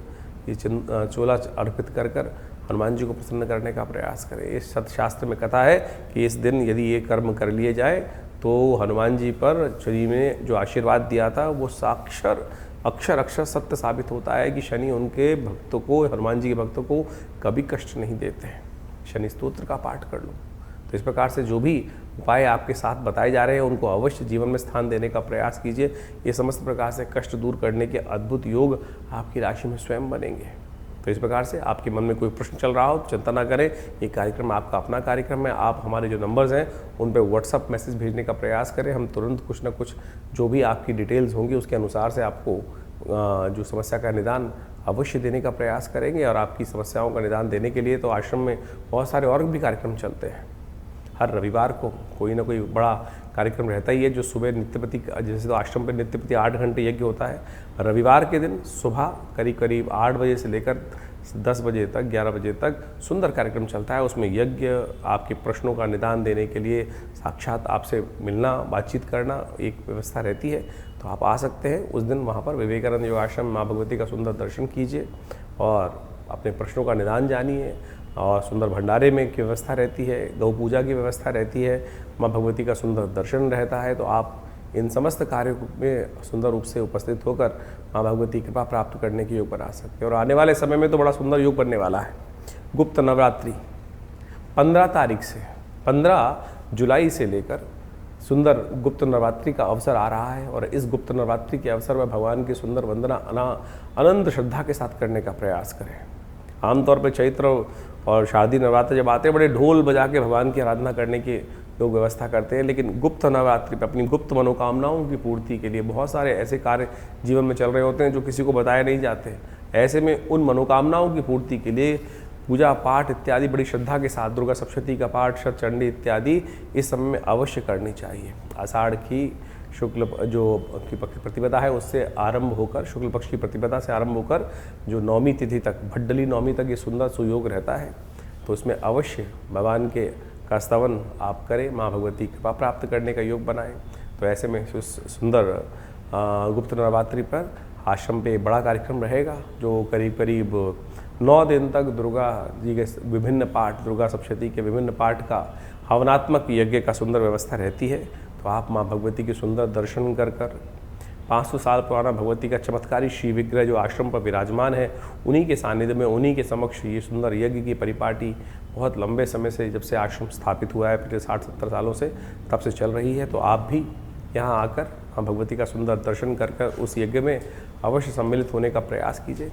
[SPEAKER 1] ये चोला अर्पित कर कर हनुमान जी को प्रसन्न करने का प्रयास करें। इस शास्त्र में कथा है कि इस दिन यदि ये कर्म कर लिए जाए तो हनुमान जी पर शनि ने जो आशीर्वाद दिया था वो अक्षर सत्य साबित होता है कि शनि उनके भक्तों को, हनुमान जी के भक्तों को कभी कष्ट नहीं देते हैं। शनि स्तोत्र का पाठ कर लो। तो इस प्रकार से जो भी उपाय आपके साथ बताए जा रहे हैं उनको अवश्य जीवन में स्थान देने का प्रयास कीजिए। ये समस्त प्रकार से कष्ट दूर करने के अद्भुत योग आपकी राशि में स्वयं बनेंगे। तो इस प्रकार से आपके मन में कोई प्रश्न चल रहा हो तो चिंता ना करें, ये कार्यक्रम आपका अपना कार्यक्रम है। आप हमारे जो नंबर्स हैं उन पर व्हाट्सअप मैसेज भेजने का प्रयास करें। हम तुरंत कुछ ना कुछ जो भी आपकी डिटेल्स होंगी उसके अनुसार से आपको जो समस्या का निदान अवश्य देने का प्रयास करेंगे। और आपकी समस्याओं का निदान देने के लिए तो आश्रम में बहुत सारे और भी कार्यक्रम चलते हैं। हर रविवार को कोई ना कोई बड़ा कार्यक्रम रहता ही है, जो सुबह नित्यपति, जैसे तो आश्रम पर नित्यपति 8 घंटे यज्ञ होता है, रविवार के दिन सुबह करीब 8 बजे से लेकर 10 बजे तक, 11 बजे तक सुंदर कार्यक्रम चलता है। उसमें यज्ञ, आपके प्रश्नों का निदान देने के लिए साक्षात आपसे मिलना, बातचीत करना एक व्यवस्था रहती है। तो आप आ सकते हैं उस दिन वहाँ पर विवेकानंद योगाश्रम माँ भगवती का सुंदर दर्शन कीजिए और अपने प्रश्नों का निदान जानिए। और सुंदर भंडारे में की व्यवस्था रहती है, गौ पूजा की व्यवस्था रहती है, माँ भगवती का सुंदर दर्शन रहता है। तो आप इन समस्त कार्यों में सुंदर रूप से उपस्थित होकर माँ भगवती कृपा प्राप्त करने के योग बना सकते हैं। और आने वाले समय में तो बड़ा सुंदर योग बनने वाला है। गुप्त नवरात्रि 15 तारीख से 15 जुलाई से लेकर सुंदर गुप्त नवरात्रि का अवसर आ रहा है। और इस गुप्त नवरात्रि के अवसर में भगवान की सुंदर वंदना अनंत श्रद्धा के साथ करने का प्रयास करें। आमतौर पर चैत्र और शारदीय नवरात्र जब आते हैं बड़े ढोल बजा के भगवान की आराधना करने की लोग व्यवस्था करते हैं, लेकिन गुप्त नवरात्रि पर अपनी गुप्त मनोकामनाओं की पूर्ति के लिए बहुत सारे ऐसे कार्य जीवन में चल रहे होते हैं जो किसी को बताए नहीं जाते। ऐसे में उन मनोकामनाओं की पूर्ति के लिए पूजा पाठ इत्यादि बड़ी श्रद्धा के साथ, दुर्गा सप्तशती का पाठ, शतचंडी इत्यादि इस समय में अवश्य करनी चाहिए। आषाढ़ की शुक्ल जो की प्रतिपदा है उससे आरंभ होकर, शुक्ल पक्ष की प्रतिपदा से आरंभ होकर जो नौमी तिथि तक, भट्टली नौमी तक ये सुंदर सुयोग रहता है। तो इसमें अवश्य भगवान के का स्तवन आप करें, माँ भगवती कृपा प्राप्त करने का योग बनाएं। तो ऐसे में सुंदर गुप्त नवरात्रि पर आश्रम पे बड़ा कार्यक्रम रहेगा, जो करीब करीब 9 दिन तक दुर्गा जी के विभिन्न पाठ, दुर्गा सप्तशती के विभिन्न पाठ का हवनात्मक यज्ञ का सुंदर व्यवस्था रहती है। तो आप माँ भगवती के सुंदर दर्शन कर 500 साल पुराना भगवती का चमत्कारी श्री विग्रह जो आश्रम पर विराजमान है, उन्हीं के सानिध्य में, उन्हीं के समक्ष ये सुंदर यज्ञ की परिपाटी बहुत लंबे समय से, जब से आश्रम स्थापित हुआ है पिछले 60-70 सालों से, तब से चल रही है। तो आप भी यहाँ आकर माँ भगवती का सुंदर दर्शन कर उस यज्ञ में अवश्य सम्मिलित होने का प्रयास कीजिए।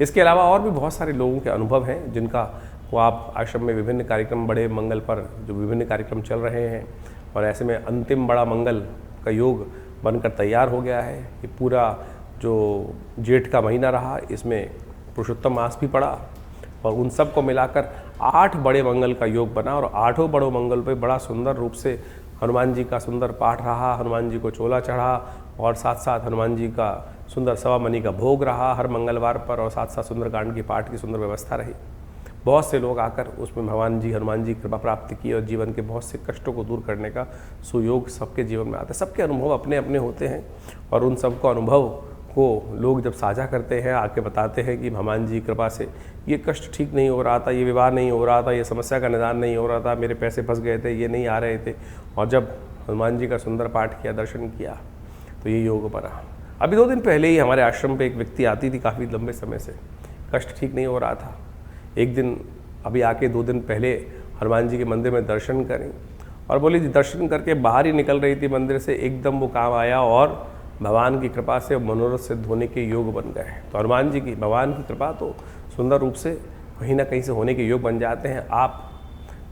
[SPEAKER 1] इसके अलावा और भी बहुत सारे लोगों के अनुभव हैं जिनका वो आप आश्रम में विभिन्न कार्यक्रम, बड़े मंगल पर जो विभिन्न कार्यक्रम चल रहे हैं, और ऐसे में अंतिम बड़ा मंगल का योग बनकर तैयार हो गया है। ये पूरा जो जेठ का महीना रहा, इसमें पुरुषोत्तम मास भी पड़ा, और उन सब को मिलाकर 8 बड़े मंगल का योग बना, और 8 बड़ों मंगल पे बड़ा सुंदर रूप से हनुमान जी का सुंदर पाठ रहा, हनुमान जी को चोला चढ़ा, और साथ साथ हनुमान जी का सुंदर सवा मनी का भोग रहा हर मंगलवार पर, और साथ साथ सुंदरकांड की पाठ की सुंदर व्यवस्था रही। बहुत से लोग आकर उसमें भगवान जी, हनुमान जी कृपा प्राप्त की, और जीवन के बहुत से कष्टों को दूर करने का सुयोग सबके जीवन में आता है। सबके अनुभव अपने अपने होते हैं, और उन सबको अनुभव को लोग जब साझा करते हैं, आके बताते हैं कि भगवान जी कृपा से ये कष्ट ठीक नहीं हो रहा था, ये विवाह नहीं हो रहा था, ये समस्या का निदान नहीं हो रहा था, मेरे पैसे फंस गए थे, ये नहीं आ रहे थे, और जब हनुमान जी का सुंदर पाठ किया, दर्शन किया, तो ये योग बना। अभी 2 दिन पहले ही हमारे आश्रम पे एक व्यक्ति आती थी, काफ़ी लंबे समय से कष्ट ठीक नहीं हो रहा था। एक दिन अभी आके 2 दिन पहले हनुमान जी के मंदिर में दर्शन करें, और बोली जी दर्शन करके बाहर ही निकल रही थी मंदिर से, एकदम वो काम आया, और भगवान की कृपा से मनोरथ सिद्ध होने के योग बन गए। तो हनुमान जी की, भगवान की कृपा तो सुंदर रूप से कहीं ना कहीं से होने के योग बन जाते हैं। आप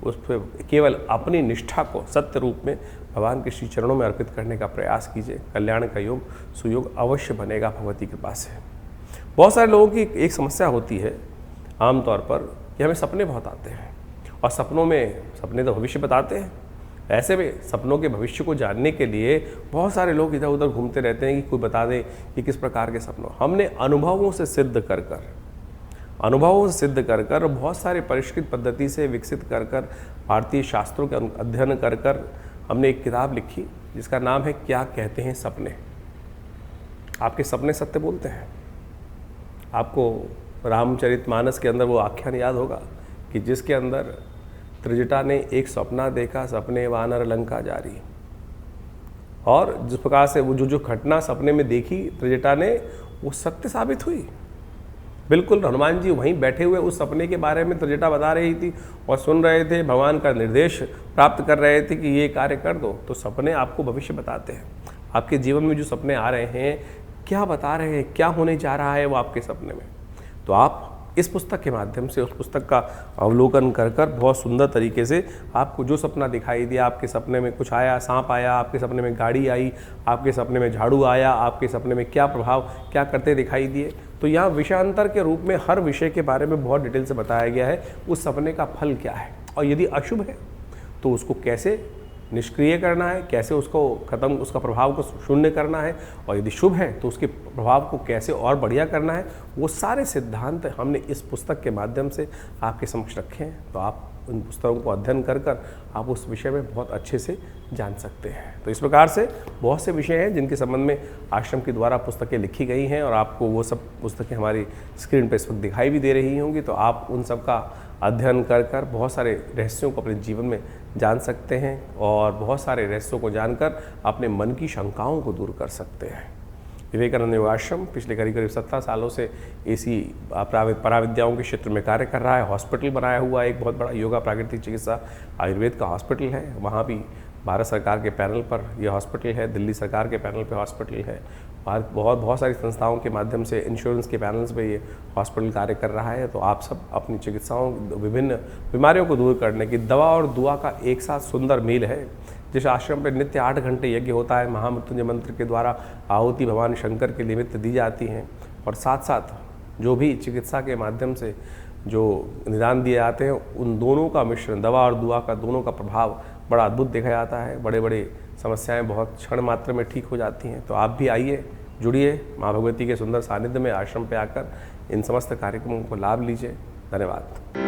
[SPEAKER 1] उस पर केवल अपनी निष्ठा को सत्य रूप में भगवान के श्री चरणों में अर्पित करने का प्रयास कीजिए, कल्याण का योग, सुयोग अवश्य बनेगा भगवती कृपा से। बहुत सारे लोगों की एक समस्या होती है आमतौर पर कि हमें सपने बहुत आते हैं, और सपने तो भविष्य बताते हैं। ऐसे में सपनों के भविष्य को जानने के लिए बहुत सारे लोग इधर उधर घूमते रहते हैं कि कोई बता दे कि किस प्रकार के सपनों। हमने अनुभवों से सिद्ध कर बहुत सारे परिष्कृत पद्धति से विकसित कर भारतीय शास्त्रों के अध्ययन कर हमने एक किताब लिखी जिसका नाम है क्या कहते हैं सपने। आपके सपने सत्य बोलते हैं। आपको रामचरितमानस के अंदर वो आख्यान याद होगा कि जिसके अंदर त्रिजटा ने एक सपना देखा, सपने वानर लंका जारी, और जिस प्रकार से वो जो घटना सपने में देखी त्रिजटा ने, वो सत्य साबित हुई। बिल्कुल हनुमान जी वहीं बैठे हुए उस सपने के बारे में त्रिजटा बता रही थी और सुन रहे थे, भगवान का निर्देश प्राप्त कर रहे थे कि ये कार्य कर दो। तो सपने आपको भविष्य बताते हैं। आपके जीवन में जो सपने आ रहे हैं, क्या बता रहे हैं, क्या होने जा रहा है वो आपके सपने में। तो आप इस पुस्तक के माध्यम से उस पुस्तक का अवलोकन कर बहुत सुंदर तरीके से आपको जो सपना दिखाई दिया, आपके सपने में कुछ आया, सांप आया, आपके सपने में गाड़ी आई, आपके सपने में झाड़ू आया, आपके सपने में क्या प्रभाव क्या करते दिखाई दिए, तो यहाँ विषयांतर के रूप में हर विषय के बारे में बहुत डिटेल से बताया गया है। उस सपने का फल क्या है, और यदि अशुभ है तो उसको कैसे निष्क्रिय करना है, कैसे उसको खत्म, उसका प्रभाव को शून्य करना है, और यदि शुभ है तो उसके प्रभाव को कैसे और बढ़िया करना है, वो सारे सिद्धांत हमने इस पुस्तक के माध्यम से आपके समक्ष रखे हैं। तो आप उन पुस्तकों को अध्ययन कर आप उस विषय में बहुत अच्छे से जान सकते हैं। तो इस प्रकार से बहुत से विषय हैं जिनके संबंध में आश्रम के द्वारा पुस्तकें लिखी गई हैं, और आपको वो सब पुस्तकें हमारी स्क्रीन पर इस वक्त दिखाई भी दे रही होंगी। तो आप उन सब का अध्ययन कर बहुत सारे रहस्यों को अपने जीवन में जान सकते हैं, और बहुत सारे रहस्यों को जानकर अपने मन की शंकाओं को दूर कर सकते हैं। विवेकानंद योगाश्रम पिछले करीब 17 सालों से इसी पराविद्याओं के क्षेत्र में कार्य कर रहा है। हॉस्पिटल बनाया हुआ एक बहुत बड़ा योगा प्राकृतिक चिकित्सा आयुर्वेद का हॉस्पिटल है। वहाँ भी भारत सरकार के पैनल पर यह हॉस्पिटल है, दिल्ली सरकार के पैनल पर हॉस्पिटल है, बहुत सारी संस्थाओं के माध्यम से, इंश्योरेंस के पैनल्स पे ये हॉस्पिटल कार्य कर रहा है। तो आप सब अपनी चिकित्साओं, विभिन्न बीमारियों को दूर करने की दवा और दुआ का एक साथ सुंदर मेल है। जिस आश्रम पे नित्य 8 घंटे यज्ञ होता है, महामृत्युंजय मंत्र के द्वारा आहुति भगवान शंकर के निमित्त दी जाती हैं, और साथ साथ जो भी चिकित्सा के माध्यम से जो निदान दिए जाते हैं उन दोनों का मिश्रण, दवा और दुआ का दोनों का प्रभाव बड़ा अद्भुत देखा जाता है। बड़े बड़े समस्याएं बहुत क्षण मात्र में ठीक हो जाती हैं। तो आप भी आइए, जुड़िए माँ भगवती के सुंदर सानिध्य में, आश्रम पे आकर इन समस्त कार्यक्रमों को लाभ लीजिए। धन्यवाद।